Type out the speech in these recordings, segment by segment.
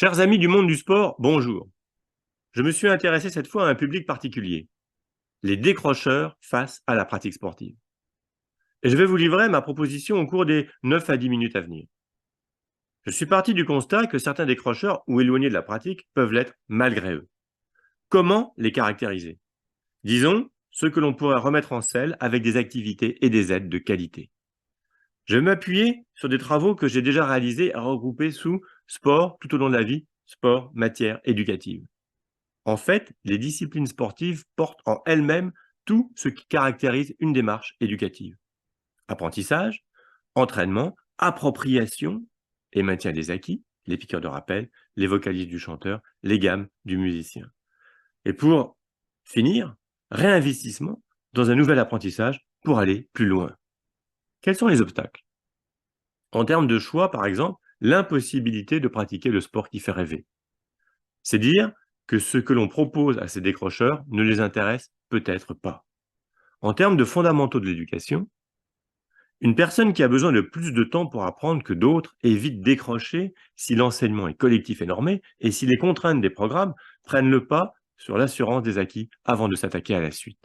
Chers amis du monde du sport, bonjour. Je me suis intéressé cette fois à un public particulier, les décrocheurs face à la pratique sportive. Et je vais vous livrer ma proposition au cours des 9 à 10 minutes à venir. Je suis parti du constat que certains décrocheurs ou éloignés de la pratique peuvent l'être malgré eux. Comment les caractériser? Disons, ceux que l'on pourrait remettre en selle avec des activités et des aides de qualité. Je vais m'appuyer sur des travaux que j'ai déjà réalisés et regroupés sous sport tout au long de la vie, sport, matière éducative. En fait, les disciplines sportives portent en elles-mêmes tout ce qui caractérise une démarche éducative. Apprentissage, entraînement, appropriation et maintien des acquis, les piqûres de rappel, les vocalises du chanteur, les gammes du musicien. Et pour finir, réinvestissement dans un nouvel apprentissage pour aller plus loin. Quels sont les obstacles? En termes de choix, par exemple, l'impossibilité de pratiquer le sport qui fait rêver. C'est dire que ce que l'on propose à ces décrocheurs ne les intéresse peut-être pas. En termes de fondamentaux de l'éducation, une personne qui a besoin de plus de temps pour apprendre que d'autres est vite décrochée si l'enseignement est collectif et normé et si les contraintes des programmes prennent le pas sur l'assurance des acquis avant de s'attaquer à la suite.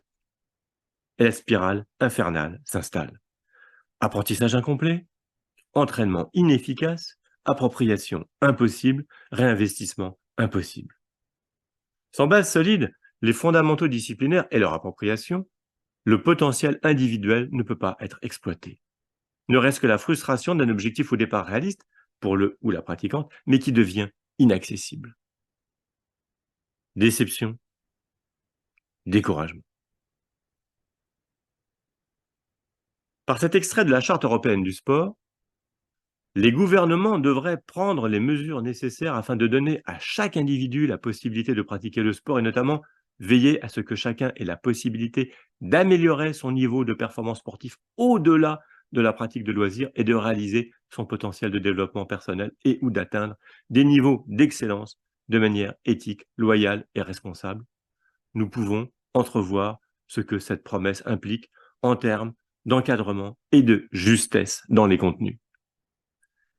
Et la spirale infernale s'installe. Apprentissage incomplet, entraînement inefficace, appropriation impossible, réinvestissement impossible. Sans base solide, les fondamentaux disciplinaires et leur appropriation, le potentiel individuel ne peut pas être exploité. Ne reste que la frustration d'un objectif au départ réaliste pour le ou la pratiquante, mais qui devient inaccessible. Déception, découragement. Par cet extrait de la Charte européenne du sport, les gouvernements devraient prendre les mesures nécessaires afin de donner à chaque individu la possibilité de pratiquer le sport et notamment veiller à ce que chacun ait la possibilité d'améliorer son niveau de performance sportif au-delà de la pratique de loisirs et de réaliser son potentiel de développement personnel et ou d'atteindre des niveaux d'excellence de manière éthique, loyale et responsable. Nous pouvons entrevoir ce que cette promesse implique en termes d'encadrement et de justesse dans les contenus.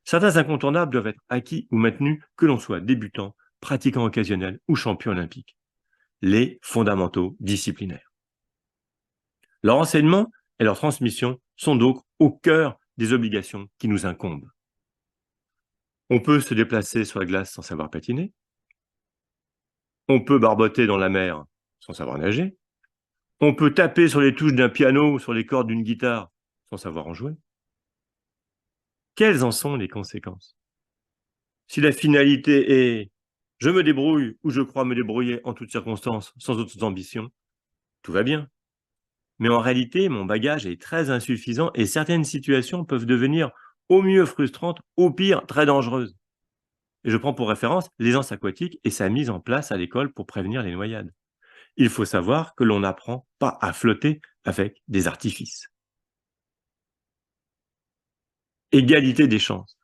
Certains incontournables doivent être acquis ou maintenus que l'on soit débutant, pratiquant occasionnel ou champion olympique. Les fondamentaux disciplinaires. Leur enseignement et leur transmission sont donc au cœur des obligations qui nous incombent. On peut se déplacer sur la glace sans savoir patiner. On peut barboter dans la mer sans savoir nager. On peut taper sur les touches d'un piano ou sur les cordes d'une guitare sans savoir en jouer. Quelles en sont les conséquences? Si la finalité est « je me débrouille » ou « je crois me débrouiller en toutes circonstances sans autres ambitions », tout va bien. Mais en réalité, mon bagage est très insuffisant et certaines situations peuvent devenir au mieux frustrantes, au pire très dangereuses. Et je prends pour référence l'aisance aquatique et sa mise en place à l'école pour prévenir les noyades. Il faut savoir que l'on n'apprend pas à flotter avec des artifices. Égalité des chances.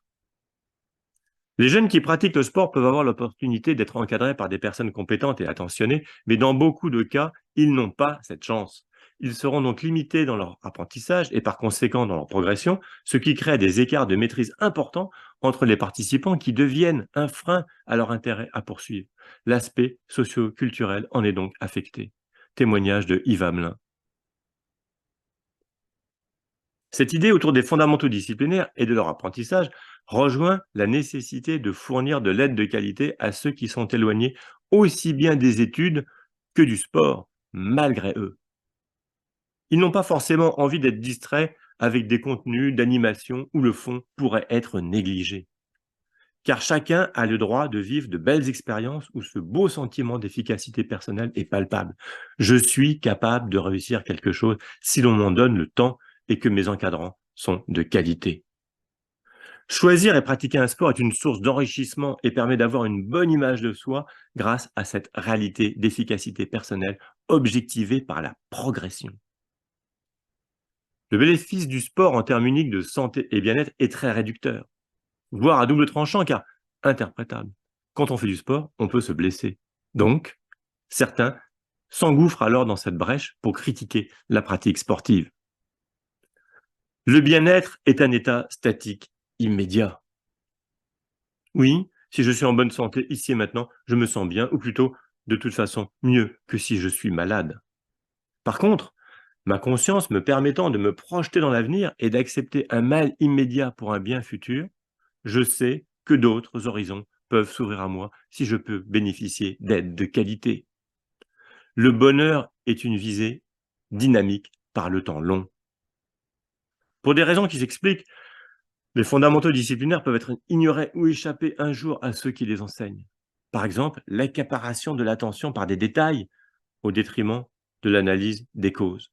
Les jeunes qui pratiquent le sport peuvent avoir l'opportunité d'être encadrés par des personnes compétentes et attentionnées, mais dans beaucoup de cas, ils n'ont pas cette chance. Ils seront donc limités dans leur apprentissage et par conséquent dans leur progression, ce qui crée des écarts de maîtrise importants entre les participants qui deviennent un frein à leur intérêt à poursuivre. L'aspect socio-culturel en est donc affecté. Témoignage de Yves Hamelin. Cette idée autour des fondamentaux disciplinaires et de leur apprentissage rejoint la nécessité de fournir de l'aide de qualité à ceux qui sont éloignés aussi bien des études que du sport, malgré eux. Ils n'ont pas forcément envie d'être distraits avec des contenus d'animation où le fond pourrait être négligé. Car chacun a le droit de vivre de belles expériences où ce beau sentiment d'efficacité personnelle est palpable. Je suis capable de réussir quelque chose si l'on m'en donne le temps et que mes encadrants sont de qualité. Choisir et pratiquer un sport est une source d'enrichissement et permet d'avoir une bonne image de soi grâce à cette réalité d'efficacité personnelle objectivée par la progression. Le bénéfice du sport en termes uniques de santé et bien-être est très réducteur, voire à double tranchant car interprétable. Quand on fait du sport, on peut se blesser. Donc, certains s'engouffrent alors dans cette brèche pour critiquer la pratique sportive. Le bien-être est un état statique immédiat. Oui, Si je suis en bonne santé ici et maintenant, je me sens bien, ou plutôt, de toute façon, mieux que si je suis malade. Par contre, ma conscience me permettant de me projeter dans l'avenir et d'accepter un mal immédiat pour un bien futur, je sais que d'autres horizons peuvent s'ouvrir à moi si je peux bénéficier d'aides de qualité. Le bonheur est une visée dynamique par le temps long. Pour des raisons qui s'expliquent, les fondamentaux disciplinaires peuvent être ignorés ou échapper un jour à ceux qui les enseignent. Par exemple, l'accaparation de l'attention par des détails au détriment de l'analyse des causes.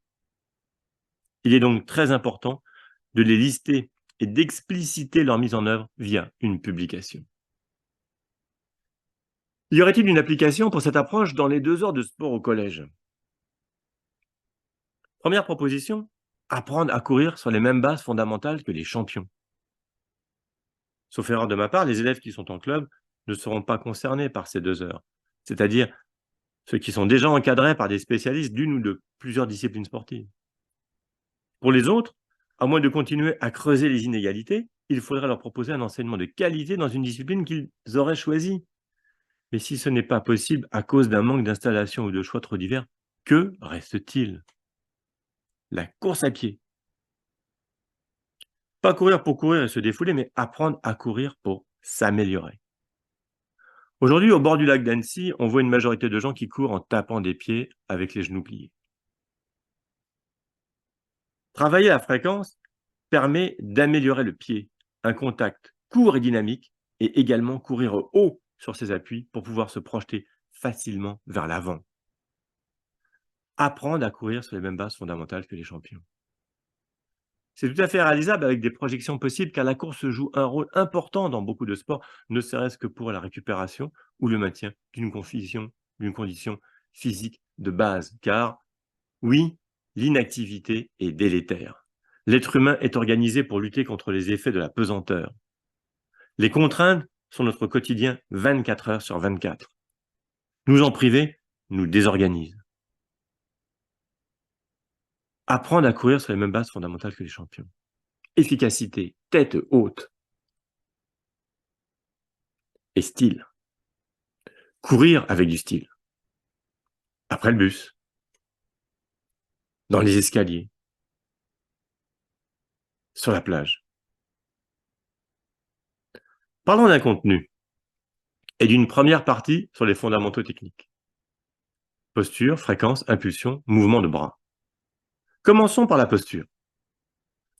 Il est donc très important de les lister et d'expliciter leur mise en œuvre via une publication. Y aurait-il une application pour cette approche dans les 2 heures de sport au collège? Première proposition, apprendre à courir sur les mêmes bases fondamentales que les champions. Sauf erreur de ma part, les élèves qui sont en club ne seront pas concernés par ces 2 heures, c'est-à-dire ceux qui sont déjà encadrés par des spécialistes d'une ou de plusieurs disciplines sportives. Pour les autres, à moins de continuer à creuser les inégalités, il faudrait leur proposer un enseignement de qualité dans une discipline qu'ils auraient choisie. Mais si ce n'est pas possible à cause d'un manque d'installation ou de choix trop divers, que reste-t-il? La course à pied. Pas courir pour courir et se défouler, mais apprendre à courir pour s'améliorer. Aujourd'hui, au bord du lac d'Annecy, on voit une majorité de gens qui courent en tapant des pieds avec les genoux pliés. Travailler la fréquence permet d'améliorer le pied, un contact court et dynamique, et également courir haut sur ses appuis pour pouvoir se projeter facilement vers l'avant. Apprendre à courir sur les mêmes bases fondamentales que les champions. C'est tout à fait réalisable avec des projections possibles car la course joue un rôle important dans beaucoup de sports, ne serait-ce que pour la récupération ou le maintien d'une condition physique de base. Car oui, l'inactivité est délétère. L'être humain est organisé pour lutter contre les effets de la pesanteur. Les contraintes sont notre quotidien 24 heures sur 24. Nous en priver nous désorganise. Apprendre à courir sur les mêmes bases fondamentales que les champions. Efficacité, tête haute et style. Courir avec du style. Après le bus, dans les escaliers, sur la plage. Parlons d'un contenu et d'une première partie sur les fondamentaux techniques. Posture, fréquence, impulsion, mouvement de bras. Commençons par la posture,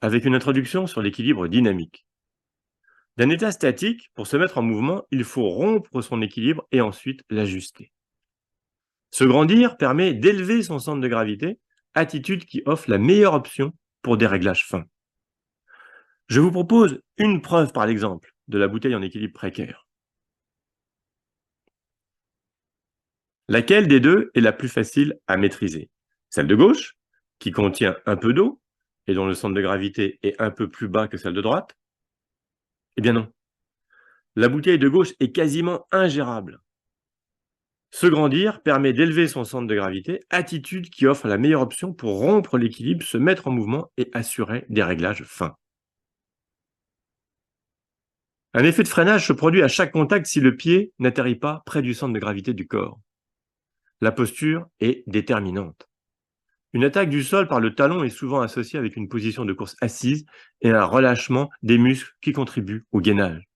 avec une introduction sur l'équilibre dynamique. D'un état statique, pour se mettre en mouvement, il faut rompre son équilibre et ensuite l'ajuster. Se grandir permet d'élever son centre de gravité, attitude qui offre la meilleure option pour des réglages fins. Je vous propose une preuve par l'exemple de la bouteille en équilibre précaire. Laquelle des deux est la plus facile à maîtriser? Celle de gauche, qui contient un peu d'eau et dont le centre de gravité est un peu plus bas que celle de droite? Eh bien non. La bouteille de gauche est quasiment ingérable. Se grandir permet d'élever son centre de gravité, attitude qui offre la meilleure option pour rompre l'équilibre, se mettre en mouvement et assurer des réglages fins. Un effet de freinage se produit à chaque contact si le pied n'atterrit pas près du centre de gravité du corps. La posture est déterminante. Une attaque du sol par le talon est souvent associée avec une position de course assise et un relâchement des muscles qui contribuent au gainage.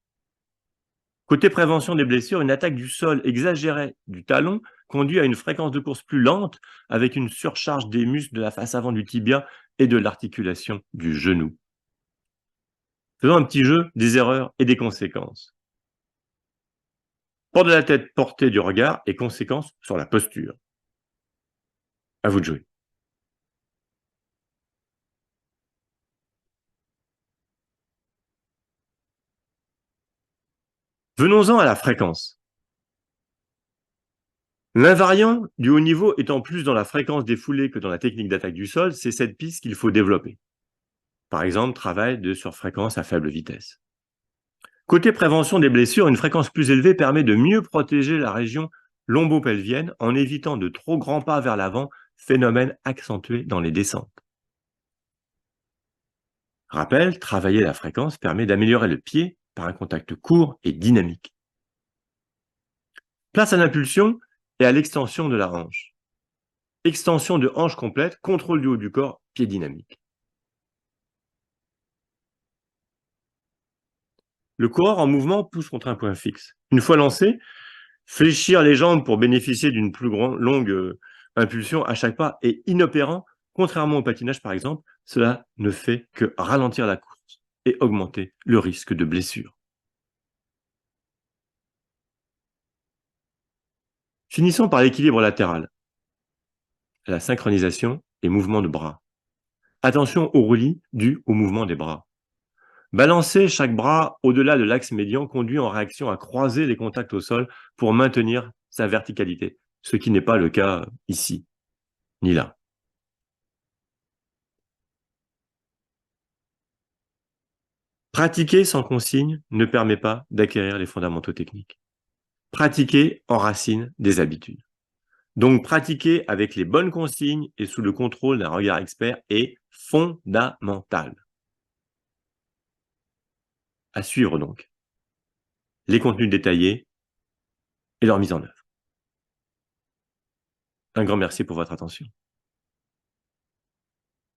Côté prévention des blessures, une attaque du sol exagérée du talon conduit à une fréquence de course plus lente avec une surcharge des muscles de la face avant du tibia et de l'articulation du genou. Faisons un petit jeu des erreurs et des conséquences. Port de la tête, portée du regard et conséquences sur la posture. À vous de jouer. Venons-en à la fréquence. L'invariant du haut niveau étant plus dans la fréquence des foulées que dans la technique d'attaque du sol, c'est cette piste qu'il faut développer. Par exemple, travail de surfréquence à faible vitesse. Côté prévention des blessures, une fréquence plus élevée permet de mieux protéger la région lombo-pelvienne en évitant de trop grands pas vers l'avant, phénomène accentué dans les descentes. Rappel, travailler la fréquence permet d'améliorer le pied par un contact court et dynamique. Place à l'impulsion et à l'extension de la hanche. Extension de hanche complète, contrôle du haut du corps, pied dynamique. Le corps en mouvement pousse contre un point fixe. Une fois lancé, fléchir les jambes pour bénéficier d'une plus longue impulsion à chaque pas est inopérant. Contrairement au patinage, par exemple, cela ne fait que ralentir la course et augmenter le risque de blessure. Finissons par l'équilibre latéral, la synchronisation et mouvement de bras. Attention au roulis dû au mouvement des bras. Balancer chaque bras au-delà de l'axe médian conduit en réaction à croiser les contacts au sol pour maintenir sa verticalité, ce qui n'est pas le cas ici, ni là. Pratiquer sans consigne ne permet pas d'acquérir les fondamentaux techniques. Pratiquer enracine des habitudes. Donc pratiquer avec les bonnes consignes et sous le contrôle d'un regard expert est fondamental. À suivre donc les contenus détaillés et leur mise en œuvre. Un grand merci pour votre attention.